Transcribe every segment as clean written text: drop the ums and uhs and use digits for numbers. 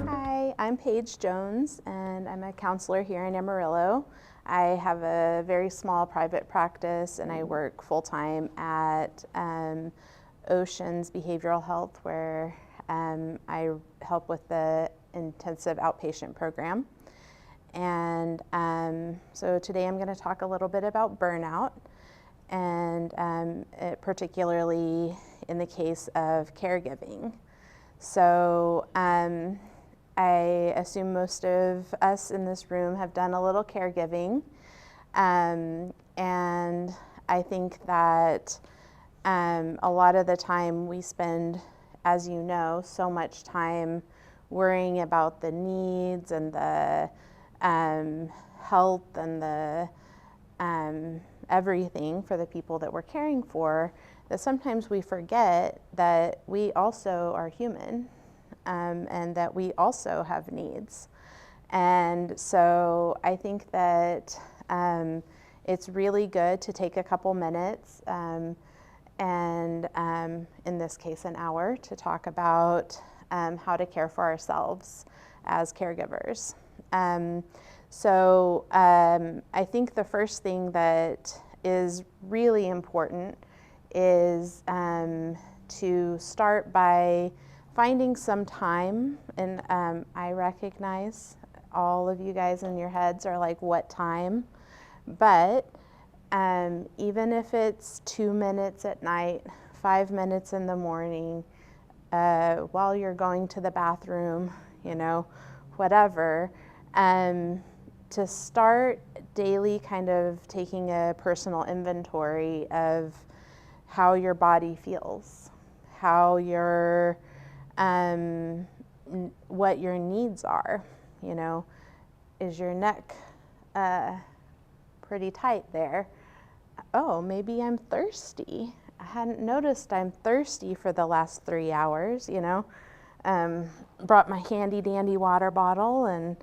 Hi, I'm Paige Jones, and I'm a counselor here in Amarillo. I have a very small private practice, and I work full-time at Ocean's Behavioral Health, where I help with the intensive outpatient program. And so today I'm going to talk a little bit about burnout, and particularly in the case of caregiving. So I assume most of us in this room have done a little caregiving, and I think that a lot of the time we spend, as you know, so much time worrying about the needs and the health and the everything for the people that we're caring for, that sometimes we forget that we also are human, and that we also have needs. And so I think that it's really good to take a couple minutes, and in this case an hour, to talk about how to care for ourselves as caregivers. So I think the first thing that is really important is to start by finding some time, and I recognize all of you guys in your heads are like, what time? But even if it's 2 minutes at night, 5 minutes in the morning, while you're going to the bathroom, whatever, to start daily kind of taking a personal inventory of how your body feels, how your what your needs are. Is your neck pretty tight there? Oh, maybe I'm thirsty. I hadn't noticed I'm thirsty for the last 3 hours. Brought my handy dandy water bottle, and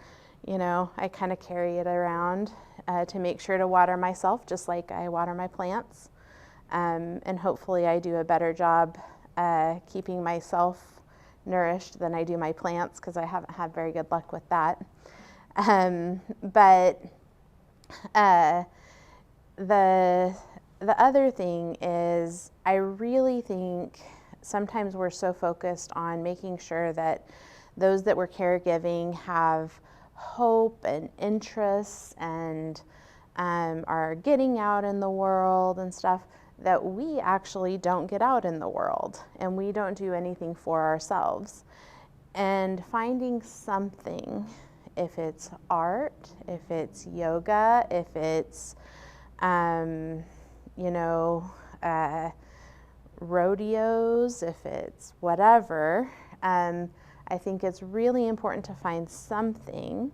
I kind of carry it around to make sure to water myself just like I water my plants, and hopefully I do a better job keeping myself nourished than I do my plants, because I haven't had very good luck with that. But the other thing is, I really think sometimes we're so focused on making sure that those that we're caregiving have hope and interests and are getting out in the world and stuff, that we actually don't get out in the world, and we don't do anything for ourselves. And finding something, if it's art, if it's yoga, if it's rodeos, if it's whatever, I think it's really important to find something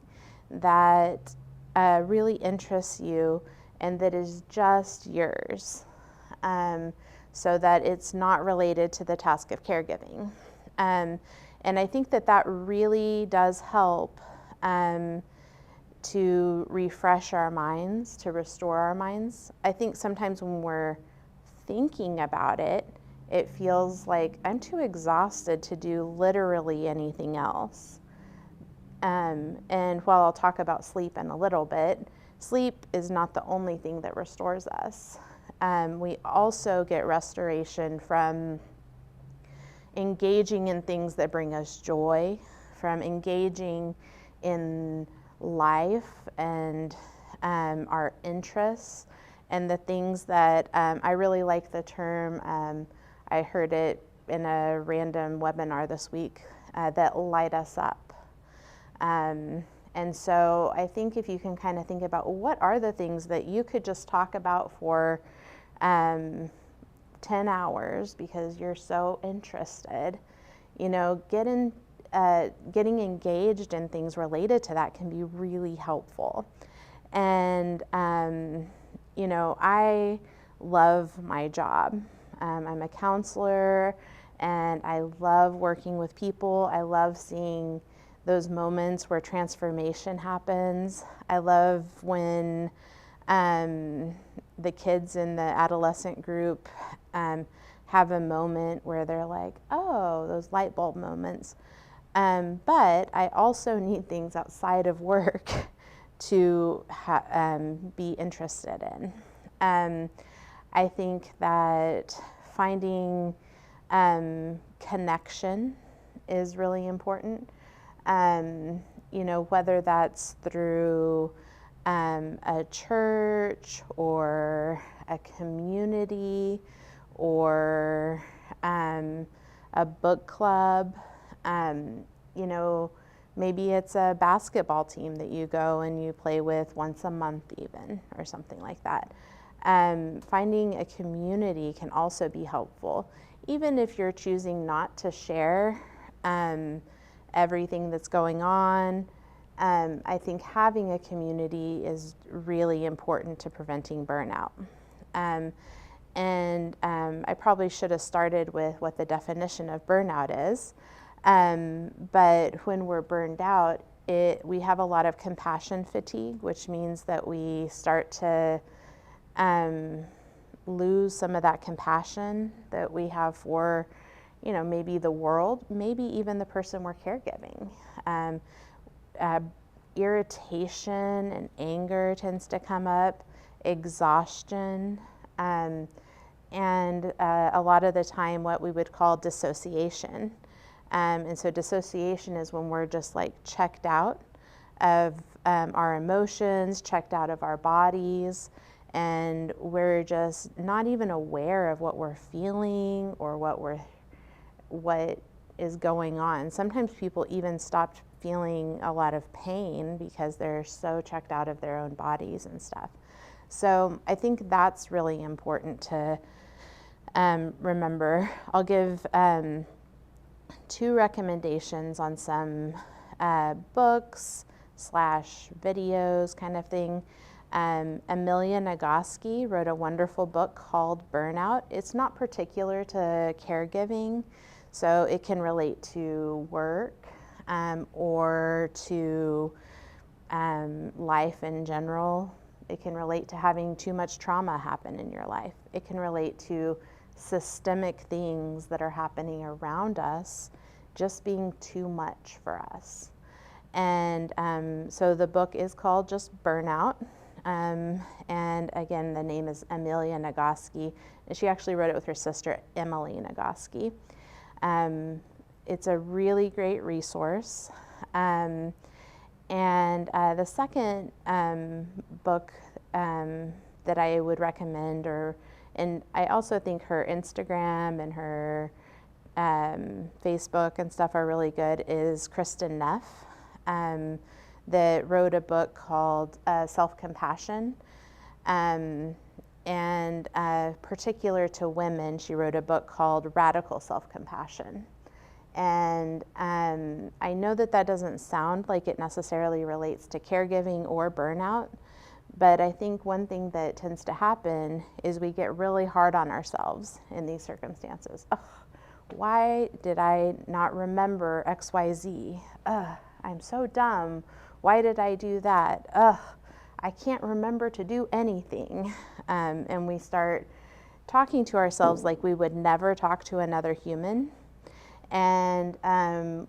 that really interests you and that is just yours, so that it's not related to the task of caregiving. And I think that really does help to refresh our minds, to restore our minds. I think sometimes when we're thinking about it, it feels like I'm too exhausted to do literally anything else. And while I'll talk about sleep in a little bit, sleep is not the only thing that restores us. We also get restoration from engaging in things that bring us joy, from engaging in life and our interests, and the things that I really like the term, I heard it in a random webinar this week, that light us up. And so I think if you can kind of think about what are the things that you could just talk about for 10 hours because you're so interested, getting engaged in things related to that can be really helpful. And, I love my job. I'm a counselor, and I love working with people. I love seeing those moments where transformation happens. I love when the kids in the adolescent group have a moment where they're like, oh, those light bulb moments. But I also need things outside of work to be interested in. I think that finding connection is really important. Whether that's through a church or a community or a book club. Maybe it's a basketball team that you go and you play with once a month even, or something like that. Finding a community can also be helpful. Even if you're choosing not to share everything that's going on, I think having a community is really important to preventing burnout. I probably should have started with what the definition of burnout is. But when we're burned out, we have a lot of compassion fatigue, which means that we start to lose some of that compassion that we have for, maybe the world, maybe even the person we're caregiving. Irritation and anger tends to come up, exhaustion, and a lot of the time what we would call dissociation. And so dissociation is when we're just like checked out of our emotions, checked out of our bodies, and we're just not even aware of what we're feeling or what is going on. Sometimes people even stop feeling a lot of pain because they're so checked out of their own bodies and stuff. So I think that's really important to remember. I'll give 2 recommendations on some books / videos kind of thing. Amarillo Nagoski wrote a wonderful book called Burnout. It's not particular to caregiving, so it can relate to work or to life in general. It can relate to having too much trauma happen in your life. It can relate to systemic things that are happening around us just being too much for us. And so the book is called just Burnout. And again, the name is Amarillo Nagoski. And she actually wrote it with her sister, Emily Nagoski. It's a really great resource. And the second book that I would recommend, and I also think her Instagram and her Facebook and stuff are really good, is Kristen Neff, that wrote a book called Self-Compassion. And particular to women, she wrote a book called Radical Self-Compassion. And I know that doesn't sound like it necessarily relates to caregiving or burnout, but I think one thing that tends to happen is we get really hard on ourselves in these circumstances. Ugh, why did I not remember XYZ? Ugh, I'm so dumb. Why did I do that? Ugh, I can't remember to do anything. And we start talking to ourselves like we would never talk to another human. And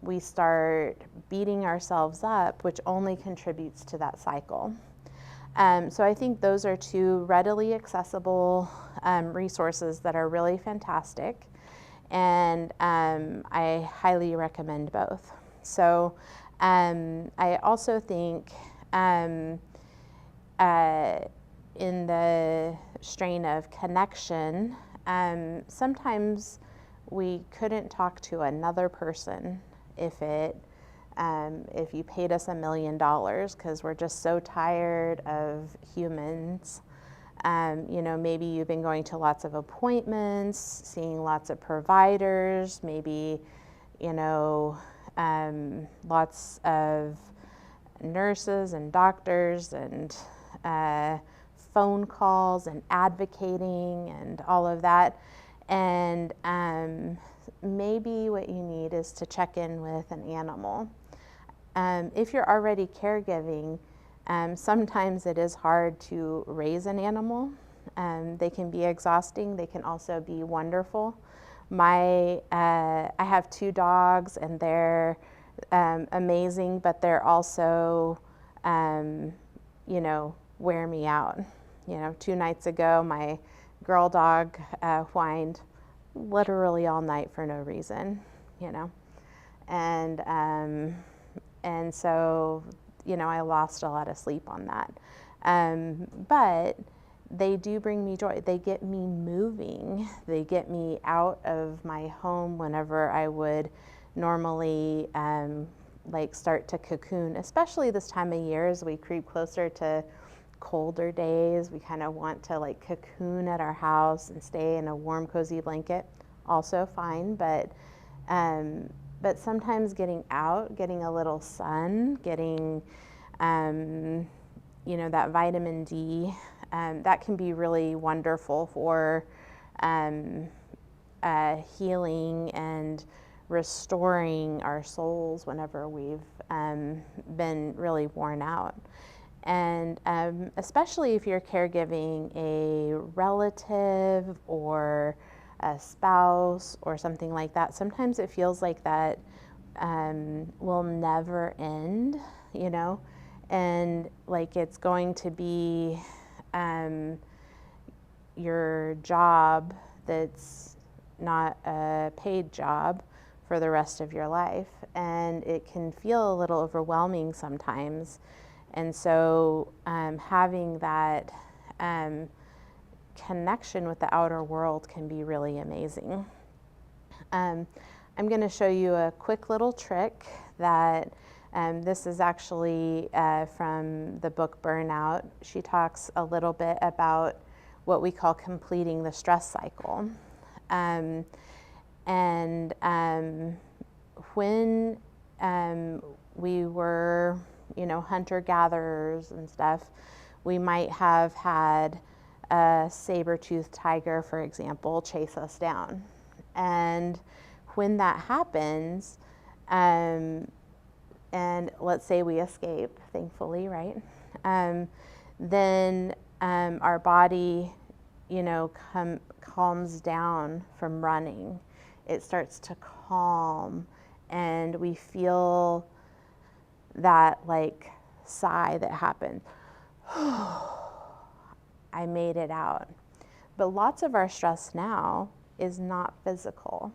we start beating ourselves up, which only contributes to that cycle. So I think those are 2 readily accessible resources that are really fantastic. And I highly recommend both. So I also think in the strain of connection, sometimes we couldn't talk to another person if you paid us $1 million, because we're just so tired of humans. Maybe you've been going to lots of appointments, seeing lots of providers, maybe, lots of nurses and doctors and phone calls and advocating and all of that. And maybe what you need is to check in with an animal. If you're already caregiving, sometimes it is hard to raise an animal. They can be exhausting. They can also be wonderful. I have 2 dogs, and they're amazing, but they're also, wear me out. 2 nights ago, my girl dog whined literally all night for no reason, and so, I lost a lot of sleep on that. But they do bring me joy. They get me moving. They get me out of my home whenever I would normally start to cocoon, especially this time of year as we creep closer to colder days. We kind of want to cocoon at our house and stay in a warm, cozy blanket. Also fine, but sometimes getting out, getting a little sun, getting that vitamin D, that can be really wonderful for healing and restoring our souls whenever we've been really worn out. And especially if you're caregiving a relative or a spouse or something like that, sometimes it feels like that will never end, and it's going to be your job that's not a paid job for the rest of your life. And it can feel a little overwhelming sometimes. And so having that connection with the outer world can be really amazing. I'm going to show you a quick little trick that this is actually from the book Burnout. She talks a little bit about what we call completing the stress cycle. When we were, hunter-gatherers and stuff, we might have had a saber-toothed tiger, for example, chase us down. And when that happens, and let's say we escape, thankfully, right? Then our body, calms down from running. It starts to calm, and we feel that sigh that happens. I made it out. But lots of our stress now is not physical.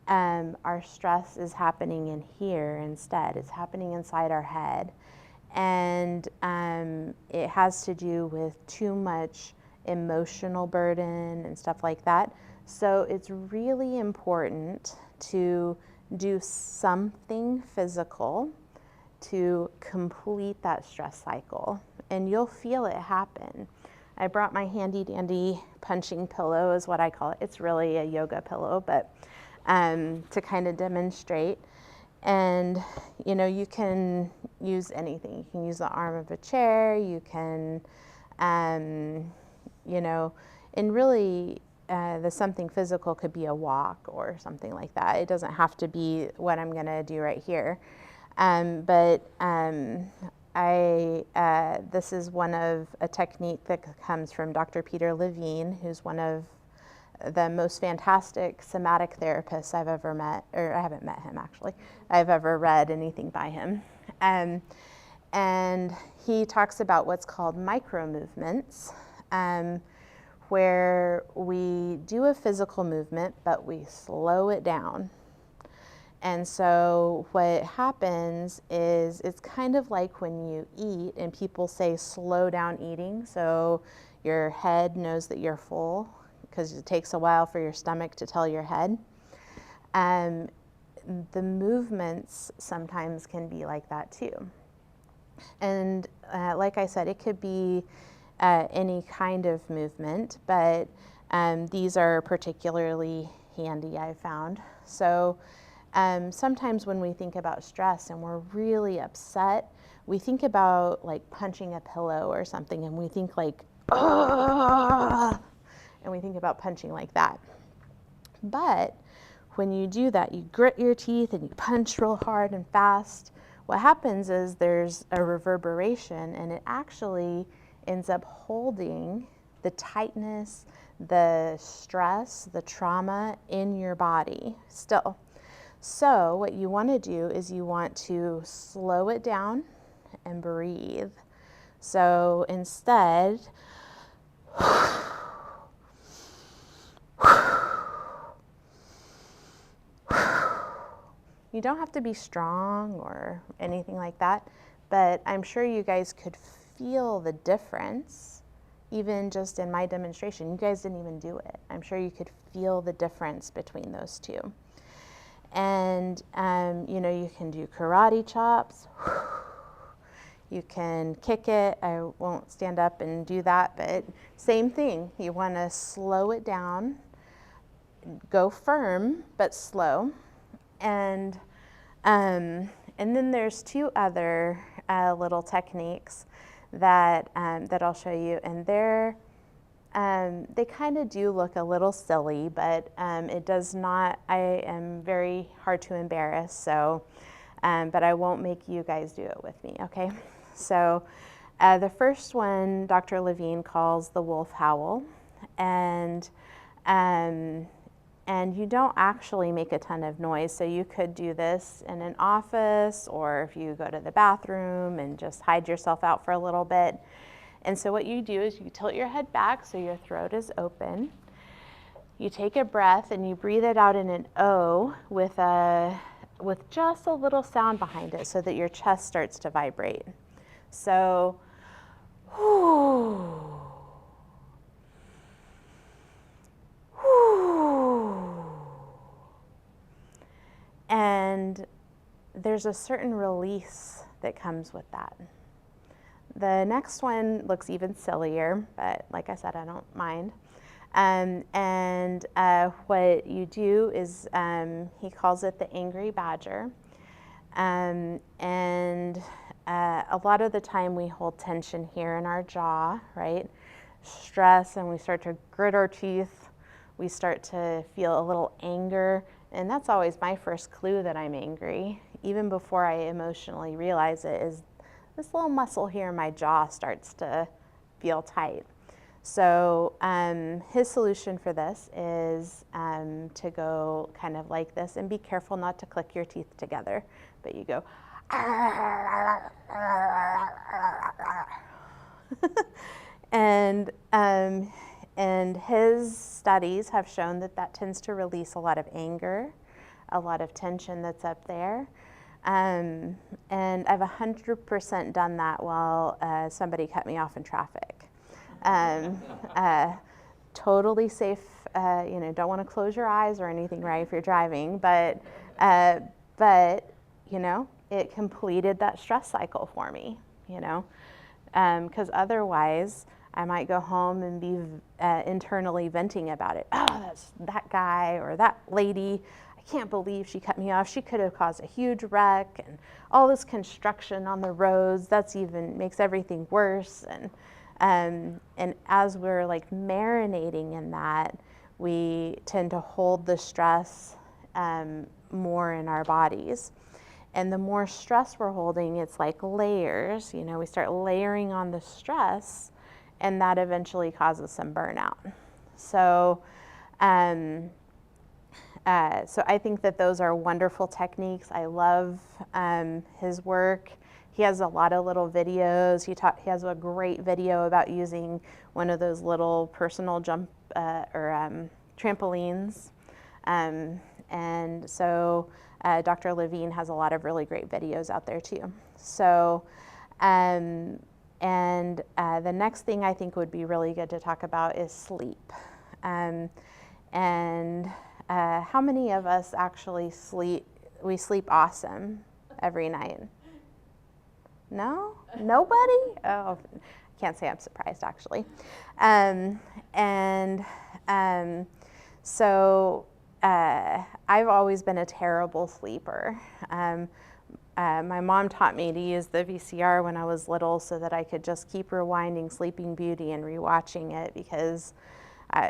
Our stress is happening in here instead. It's happening inside our head. And it has to do with too much emotional burden and stuff like that. So it's really important to do something physical to complete that stress cycle. And you'll feel it happen. I brought my handy dandy punching pillow is what I call it. It's really a yoga pillow, but to kind of demonstrate. And, you can use anything. You can use the arm of a chair. You can, and really the something physical could be a walk or something like that. It doesn't have to be what I'm going to do right here. This is one of a technique that comes from Dr. Peter Levine, who's one of the most fantastic somatic therapists I've ever met, or I haven't met him actually, I've ever read anything by him. And he talks about what's called micro movements, where we do a physical movement, but we slow it down. And so what happens is it's kind of like when you eat and people say slow down eating, so your head knows that you're full because it takes a while for your stomach to tell your head. The movements sometimes can be like that too. And like I said, it could be any kind of movement, but these are particularly handy, I found. So sometimes when we think about stress and we're really upset, we think about punching a pillow or something, and we think and we think about punching like that. But when you do that, you grit your teeth and you punch real hard and fast, what happens is there's a reverberation, and it actually ends up holding the tightness, the stress, the trauma in your body still. So what you want to do is you want to slow it down and breathe. So instead, you don't have to be strong or anything like that, but I'm sure you guys could feel the difference even just in my demonstration. You guys didn't even do it. I'm sure you could feel the difference between those two. And, you can do karate chops. You can kick it. I won't stand up and do that, but same thing. You want to slow it down, go firm, but slow. And then there's two other little techniques that I'll show you, and they kind of do look a little silly, but it does not. I am very hard to embarrass, so but I won't make you guys do it with me, okay? So the first one Dr. Levine calls the wolf howl, and you don't actually make a ton of noise. So you could do this in an office, or if you go to the bathroom and just hide yourself out for a little bit. And so what you do is you tilt your head back so your throat is open. You take a breath and you breathe it out in an O with just a little sound behind it so that your chest starts to vibrate. So, whoo. And there's a certain release that comes with that. The next one looks even sillier, but like I said, I don't mind. What you do is, he calls it the angry badger. A lot of the time we hold tension here in our jaw, right? Stress, and we start to grit our teeth. We start to feel a little anger. And that's always my first clue that I'm angry. Even before I emotionally realize it, is this little muscle here in my jaw starts to feel tight. So his solution for this is to go kind of like this, and be careful not to click your teeth together, but you go and his studies have shown that tends to release a lot of anger, a lot of tension that's up there. And I've 100% done that while somebody cut me off in traffic. Totally safe, don't want to close your eyes or anything, right, if you're driving, but it completed that stress cycle for me, because otherwise I might go home and be internally venting about it. Oh, that's that guy or that lady. I can't believe she cut me off. She could have caused a huge wreck, and all this construction on the roads, that's even makes everything worse. And as we're like marinating in that, we tend to hold the stress more in our bodies. And the more stress we're holding, it's like layers, we start layering on the stress, and that eventually causes some burnout. So I think that those are wonderful techniques. I love his work. He has a lot of little videos. He has a great video about using one of those little personal jump or trampolines. And so Dr. Levine has a lot of really great videos out there too. So, the next thing I think would be really good to talk about is sleep. How many of us actually sleep? We sleep awesome every night. No? Nobody? Oh, I can't say I'm surprised, actually. So I've always been a terrible sleeper. My mom taught me to use the VCR when I was little so that I could just keep rewinding Sleeping Beauty and rewatching it, because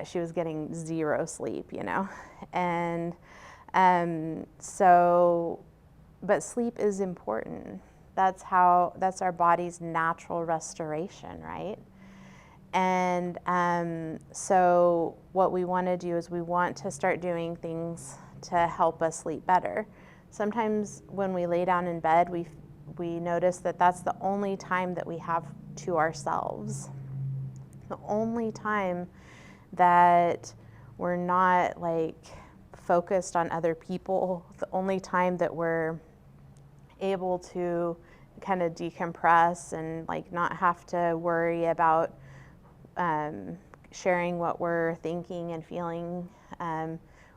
she was getting zero sleep, but sleep is important. That's our body's natural restoration, right? And so what we want to do is we want to start doing things to help us sleep better. Sometimes when we lay down in bed, we notice that that's the only time that we have to ourselves. The only time that we're not like focused on other people, the only time that we're able to kind of decompress and like not have to worry about sharing what we're thinking and feeling,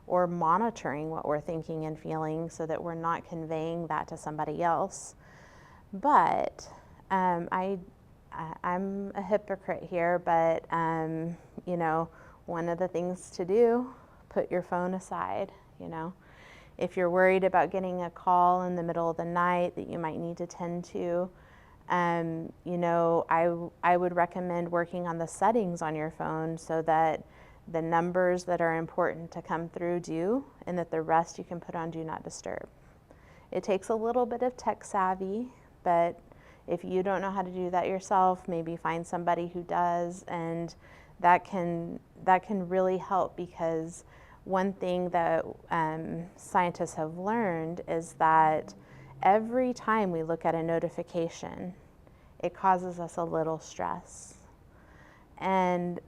or monitoring what we're thinking and feeling so that we're not conveying that to somebody else. But I'm a hypocrite here, but you know, one of the things to do, put your phone aside, you know. If you're worried about getting a call in the middle of the night that you might need to tend to, you know, I would recommend working on the settings on your phone so that the numbers that are important to come through do, and that the rest you can put on do not disturb. It takes a little bit of tech savvy, but if you don't know how to do that yourself, maybe find somebody who does, and that can really help, because one thing that scientists have learned is that every time we look at a notification, it causes us a little stress. And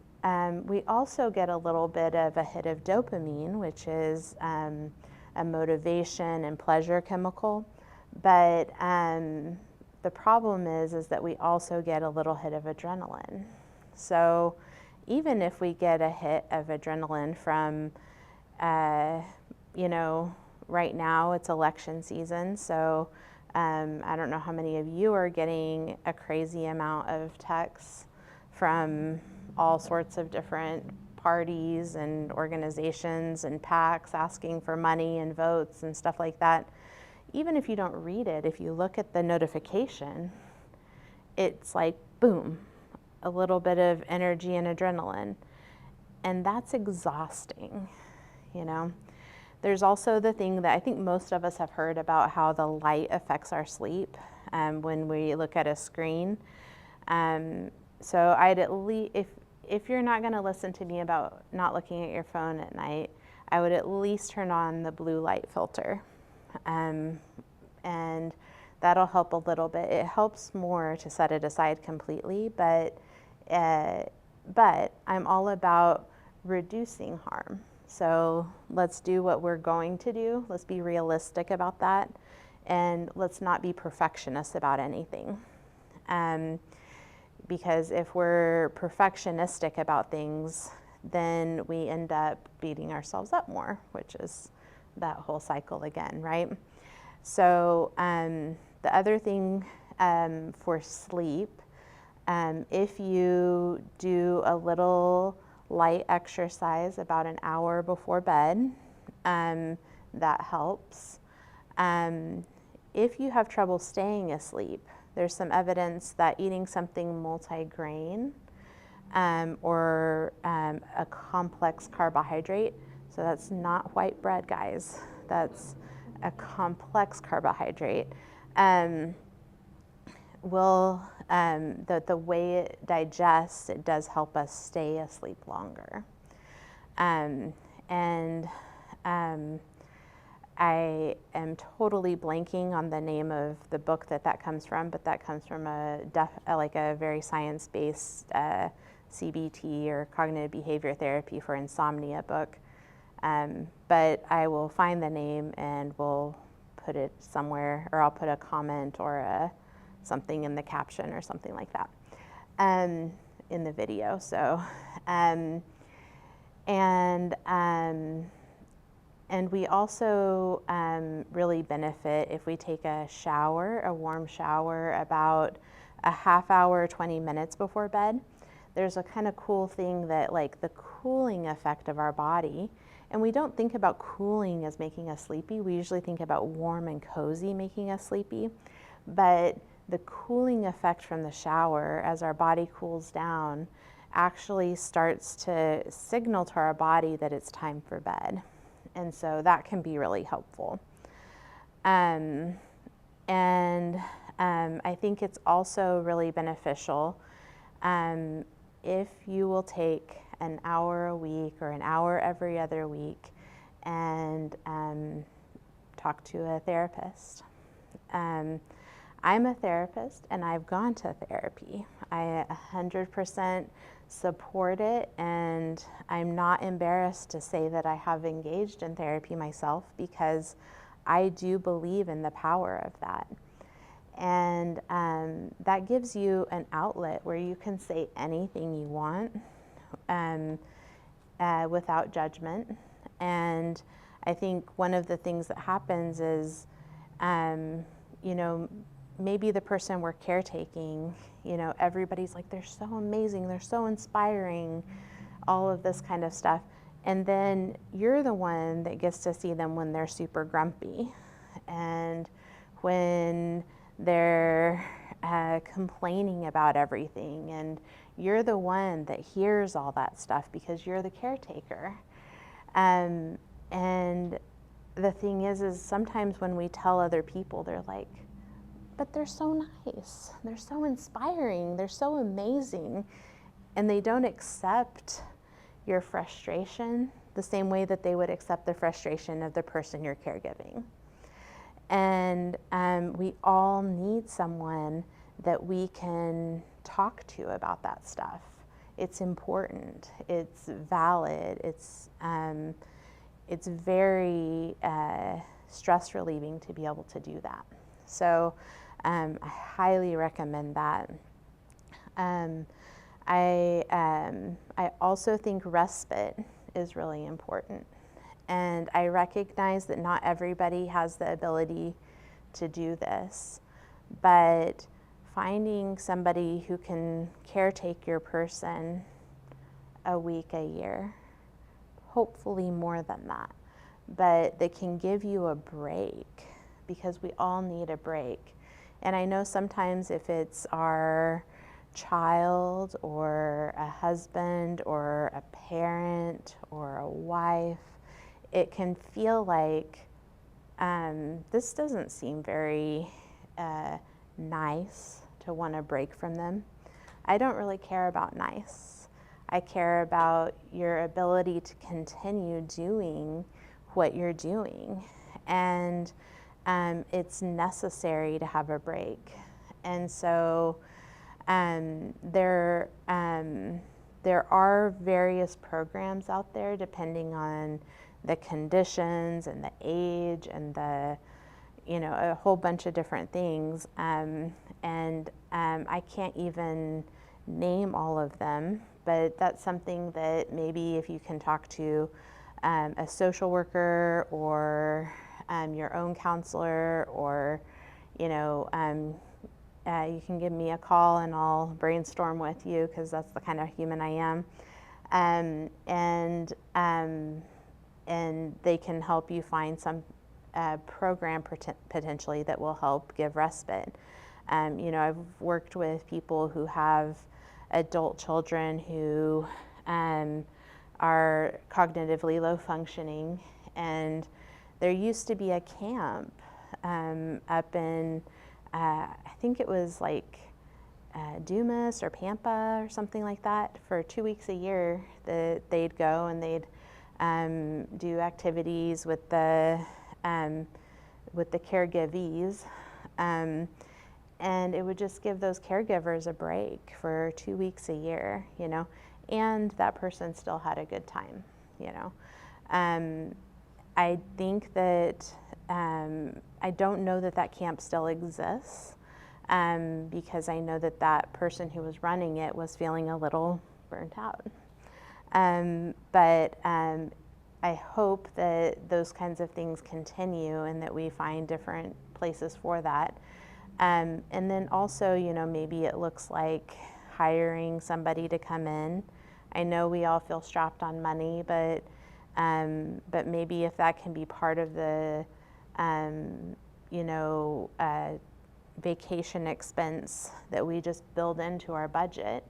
we also get a little bit of a hit of dopamine, which is a motivation and pleasure chemical. But the problem is that we also get a little hit of adrenaline. So even if we get a hit of adrenaline from, you know, right now it's election season, so I don't know how many of you are getting a crazy amount of texts from all sorts of different parties and organizations and PACs asking for money and votes and stuff like that. Even if you don't read it, if you look at the notification, it's like, boom, a little bit of energy and adrenaline. And that's exhausting, you know. There's also the thing that I think most of us have heard about, how the light affects our sleep when we look at a screen. So I'd at least, if you're not going to listen to me about not looking at your phone at night, I would at least turn on the blue light filter. And that'll help a little bit. It helps more to set it aside completely, but I'm all about reducing harm. So let's do what we're going to do. Let's be realistic about that, and let's not be perfectionists about anything. Because if we're perfectionistic about things, then we end up beating ourselves up more, which is that whole cycle again, right? So the other thing for sleep, if you do a little light exercise about an hour before bed, that helps. If you have trouble staying asleep, there's some evidence that eating something multi-grain or a complex carbohydrate, so that's not white bread, guys, that's a complex carbohydrate, will, the way it digests, it does help us stay asleep longer. I am totally blanking on the name of the book that comes from, but that comes from like a very science-based CBT, or cognitive behavior therapy for insomnia book. But I will find the name and we'll put it somewhere, or I'll put a comment or something in the caption or something like that in the video. So, and we also really benefit if we take a shower, a warm shower, about a half hour, 20 minutes before bed. There's a kind of cool thing that, like, the cooling effect of our body, and we don't think about cooling as making us sleepy. We usually think about warm and cozy making us sleepy. But the cooling effect from the shower, as our body cools down, actually starts to signal to our body that it's time for bed. And so that can be really helpful. I think it's also really beneficial if you will take an hour a week or an hour every other week and talk to a therapist. I'm a therapist and I've gone to therapy. I 100% support it, and I'm not embarrassed to say that I have engaged in therapy myself because I do believe in the power of that. And that gives you an outlet where you can say anything you want without judgment. And I think one of the things that happens is, maybe the person we're caretaking, everybody's like, they're so amazing, they're so inspiring, all of this kind of stuff. And then you're the one that gets to see them when they're super grumpy and when they're complaining about everything. And you're the one that hears all that stuff because you're the caretaker. And the thing is sometimes when we tell other people, they're like, but they're so nice, they're so inspiring, they're so amazing. And they don't accept your frustration the same way that they would accept the frustration of the person you're caregiving. And we all need someone that we can talk to about that stuff. It's important, it's valid, it's very stress relieving to be able to do that. So I highly recommend that. I also think respite is really important. And I recognize that not everybody has the ability to do this, but finding somebody who can caretake your person a week, a year, hopefully more than that, but they can give you a break, because we all need a break. And I know sometimes if it's our child or a husband or a parent or a wife, it can feel like this doesn't seem very nice to want to break from them. I don't really care about nice. I care about your ability to continue doing what you're doing. And it's necessary to have a break. And so there are various programs out there depending on the conditions and the age and the, a whole bunch of different things. I can't even name all of them, but that's something that maybe if you can talk to a social worker or your own counselor, or you can give me a call and I'll brainstorm with you, because that's the kind of human I am. And they can help you find some program potentially that will help give respite. I've worked with people who have adult children who are cognitively low functioning, and there used to be a camp up in, I think it was like Dumas or Pampa or something like that, for 2 weeks a year that they'd go and they'd do activities with the caregivees, and it would just give those caregivers a break for 2 weeks a year, and that person still had a good time, I think that I don't know that camp still exists, because I know that person who was running it was feeling a little burnt out. But I hope that those kinds of things continue and that we find different places for that. And then also, maybe it looks like hiring somebody to come in. I know we all feel strapped on money, but maybe if that can be part of the, vacation expense that we just build into our budget,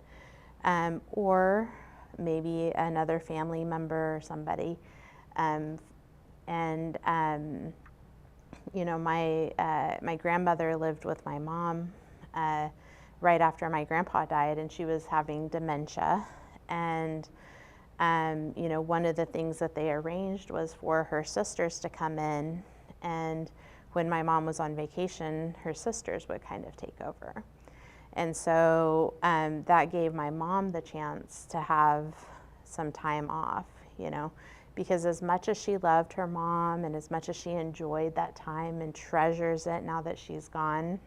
or maybe another family member or somebody. My grandmother lived with my mom right after my grandpa died, and she was having dementia. And one of the things that they arranged was for her sisters to come in, and when my mom was on vacation, her sisters would kind of take over. And so that gave my mom the chance to have some time off, because as much as she loved her mom and as much as she enjoyed that time and treasures it now that she's gone,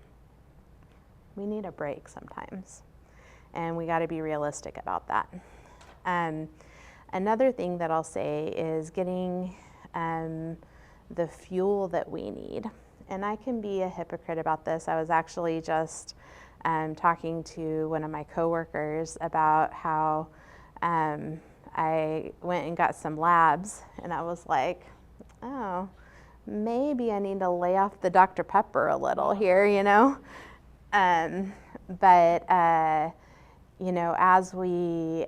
we need a break sometimes. And we got to be realistic about that. Another thing that I'll say is getting the fuel that we need. And I can be a hypocrite about this. I was actually just talking to one of my coworkers about how I went and got some labs, and I was like, oh, maybe I need to lay off the Dr. Pepper a little here, But as we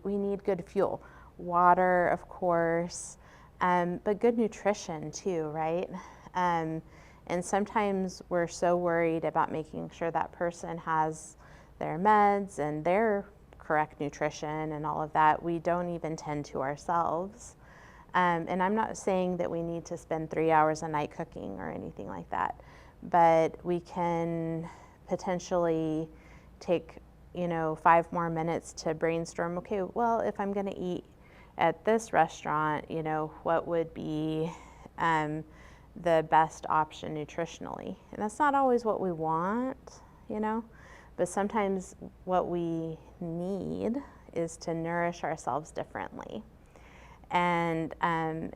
need good fuel, water, of course, but good nutrition too, right? And sometimes we're so worried about making sure that person has their meds and their correct nutrition and all of that, we don't even tend to ourselves. And I'm not saying that we need to spend 3 hours a night cooking or anything like that, but we can potentially take 5 more minutes to brainstorm, okay, well, if I'm going to eat at this restaurant, what would be the best option nutritionally? And that's not always what we want, but sometimes what we need is to nourish ourselves differently. And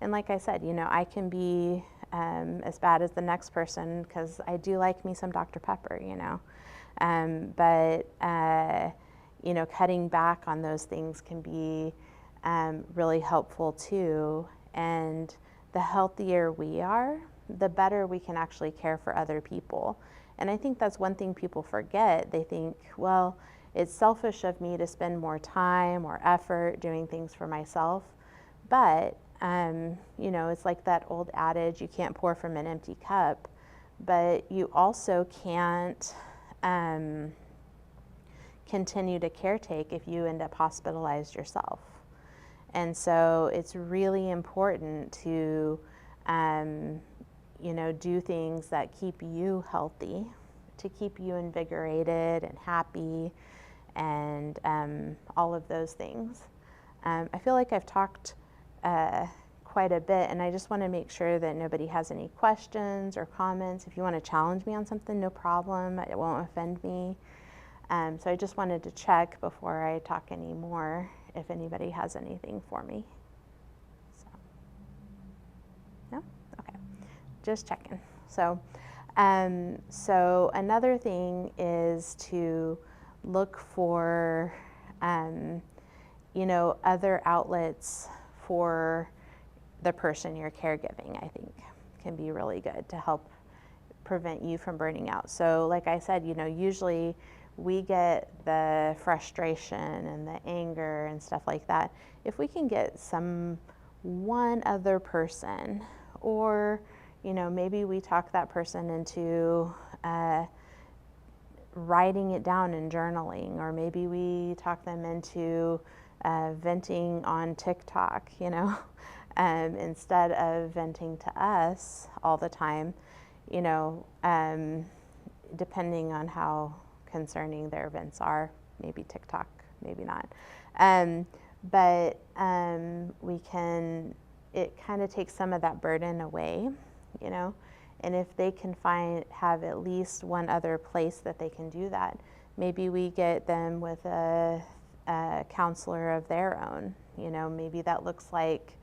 like I said, I can be as bad as the next person because I do like me some Dr. Pepper, but cutting back on those things can be really helpful too. And the healthier we are, the better we can actually care for other people. And I think that's one thing people forget. They think, well, it's selfish of me to spend more time or effort doing things for myself. But, it's like that old adage, you can't pour from an empty cup, but you also can't continue to caretake if you end up hospitalized yourself. And so it's really important to, do things that keep you healthy, to keep you invigorated and happy, and all of those things. I feel like I've talked quite a bit, and I just want to make sure that nobody has any questions or comments. If you want to challenge me on something, no problem. It won't offend me. So I just wanted to check before I talk any more if anybody has anything for me. No? Okay. Just checking. So another thing is to look for, other outlets for the person you're caregiving, I think can be really good to help prevent you from burning out. So like I said, usually we get the frustration and the anger and stuff like that. If we can get one other person, or maybe we talk that person into writing it down and journaling, or maybe we talk them into venting on TikTok, instead of venting to us all the time, depending on how concerning their events are, maybe TikTok, maybe not. But it kind of takes some of that burden away, and if they can have at least one other place that they can do that, maybe we get them with a counselor of their own, maybe that looks like,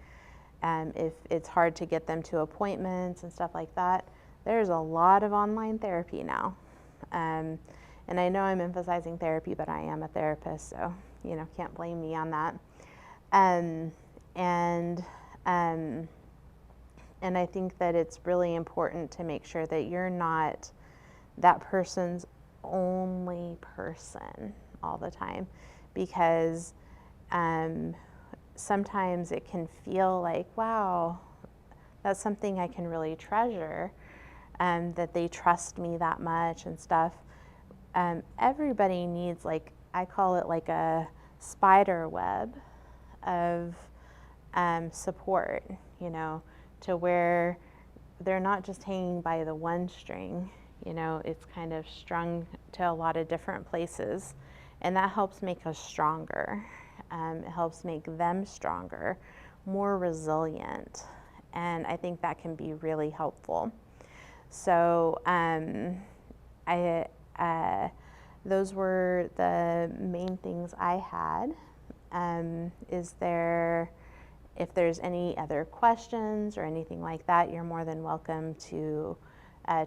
if it's hard to get them to appointments and stuff like that, there's a lot of online therapy now. And I know I'm emphasizing therapy, but I am a therapist, so, can't blame me on that. And I think that it's really important to make sure that you're not that person's only person all the time, because sometimes it can feel like, wow, that's something I can really treasure. that they trust me that much and stuff. Everybody needs, like, I call it like a spider web of support, you know, to where they're not just hanging by the one string, you know, it's kind of strung to a lot of different places, and that helps make us stronger. It helps make them stronger, more resilient, and I think that can be really helpful. So those were the main things I had. If there's any other questions or anything like that, you're more than welcome to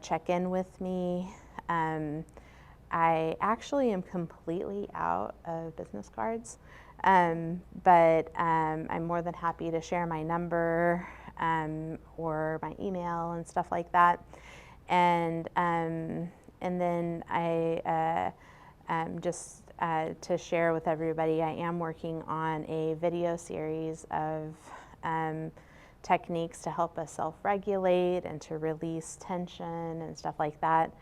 check in with me. I actually am completely out of business cards, but I'm more than happy to share my number or my email and stuff like that. And then I just to share with everybody, I am working on a video series of techniques to help us self-regulate and to release tension and stuff like that.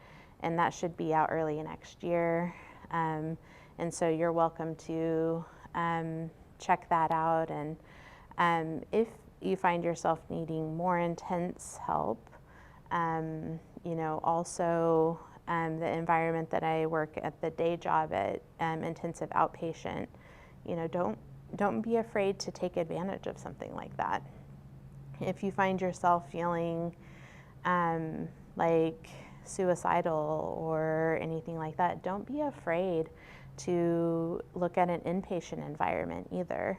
And that should be out early next year. And so you're welcome to check that out. And if you find yourself needing more intense help, you know, also the environment that I work at, the day job at intensive outpatient, you know, don't be afraid to take advantage of something like that. If you find yourself feeling like suicidal or anything like that, don't be afraid to look at an inpatient environment either,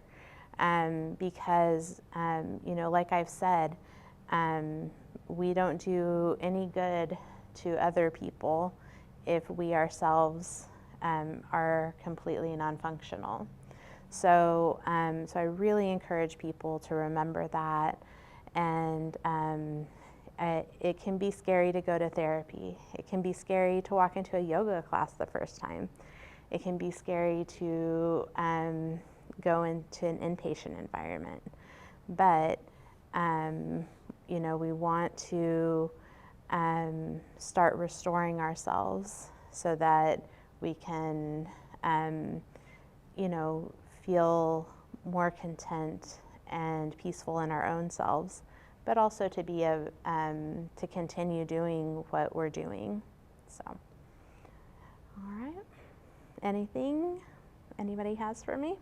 because you know, like I've said, we don't do any good to other people if we ourselves are completely non-functional. So, so I really encourage people to remember that. And it can be scary to go to therapy. It can be scary to walk into a yoga class the first time. It can be scary to go into an inpatient environment. But you know, we want to start restoring ourselves so that we can, you know, feel more content and peaceful in our own selves, but also to be to continue doing what we're doing. So, all right. Anything anybody has for me?